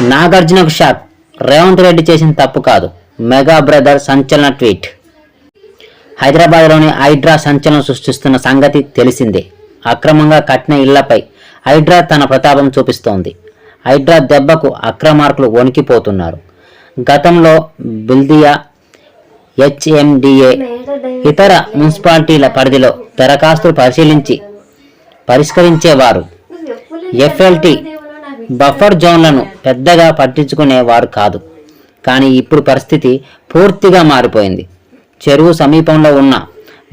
నాగార్జునకు shock, Revanth Reddy చేసిన తప్పు కాదు, మెగా బ్రదర్ సంచలన ట్వీట్. హైదరాబాద్లోని హైడ్రా సంచలనం సృష్టిస్తున్న సంగతి తెలిసిందే. అక్రమంగా కట్టిన ఇళ్లపై హైడ్రా తన ప్రతాపం చూపిస్తోంది. హైడ్రా దెబ్బకు అక్రమార్కులు వణికిపోతున్నారు. గతంలో బిల్దియా, హెచ్ఎండిఏ, ఇతర మున్సిపాలిటీల పరిధిలో దరఖాస్తులు పరిష్కరించేవారు. ఎఫ్ఎల్టీ బఫర్ జోన్లను పెద్దగా పట్టించుకునేవారు కాదు. కానీ ఇప్పుడు పరిస్థితి పూర్తిగా మారిపోయింది. చెరువు సమీపంలో ఉన్న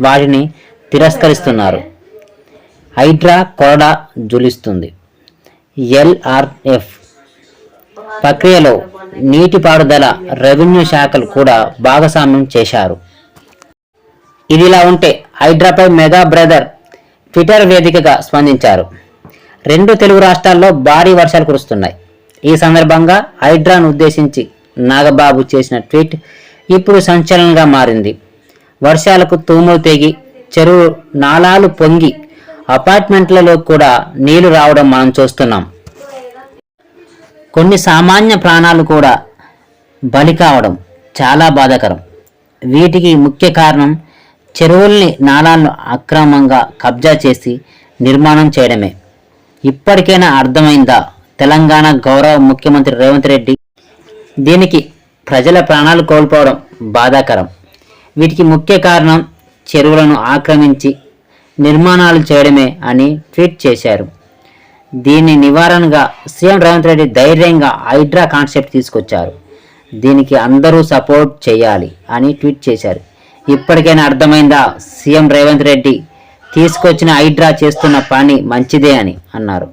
వాటిని తిరస్కరిస్తున్నారు. హైడ్రా కొరడా జులిస్తుంది. ఎల్ఆర్ఎఫ్ ప్రక్రియలో నీటిపారుదల, రెవెన్యూ శాఖలు కూడా భాగస్వామ్యం చేశారు. ఇదిలా ఉంటే హైడ్రాపై మెగా బ్రదర్ ట్విట్టర్ వేదికగా స్పందించారు. 2 తెలుగు రాష్ట్రాల్లో భారీ వర్షాలు కురుస్తున్నాయి. ఈ సందర్భంగా హైడ్రాను ఉద్దేశించి నాగబాబు చేసిన ట్వీట్ ఇప్పుడు సంచలనంగా మారింది. వర్షాలకు తూములు తెగి చెరువు నాలాలు పొంగి అపార్ట్మెంట్లలో కూడా నీళ్లు రావడం మనం చూస్తున్నాం. కొన్ని సామాన్య ప్రాణాలు కూడా బలి కావడం చాలా బాధాకరం. వీటికి ముఖ్య కారణం చెరువుల్ని, నాలాలను అక్రమంగా కబ్జా చేసి నిర్మాణం చేయడమే. ఇప్పటికైనా అర్థమైందా తెలంగాణ గౌరవ ముఖ్యమంత్రి రేవంత్ రెడ్డి? దీనికి ప్రజల ప్రాణాలు కోల్పోవడం బాధాకరం. వీటికి ముఖ్య కారణం చెరువులను ఆక్రమించి నిర్మాణాలు చేయడమే అని ట్వీట్ చేశారు. దీని నివారణగా సీఎం రేవంత్ రెడ్డి ధైర్యంగా హైడ్రా కాన్సెప్ట్ తీసుకొచ్చారు. దీనికి అందరూ సపోర్ట్ చేయాలి అని ట్వీట్ చేశారు. ఇప్పటికైనా అర్థమైందా సీఎం రేవంత్ రెడ్డి తీసుకొచ్చిన హైడ్రా చేస్తున్న పని మంచిదే అని అన్నారు.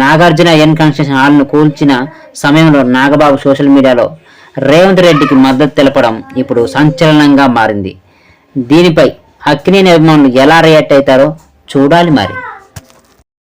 నాగార్జున కన్స్ట్రక్షన్ హాల్ను కూల్చిన సమయంలో నాగబాబు సోషల్ మీడియాలో రేవంత్ రెడ్డికి మద్దతు తెలపడం ఇప్పుడు సంచలనంగా మారింది. దీనిపై అక్కినేని అభిమానులు ఎలా రియాక్ట్ అవుతారో చూడాలి మరి.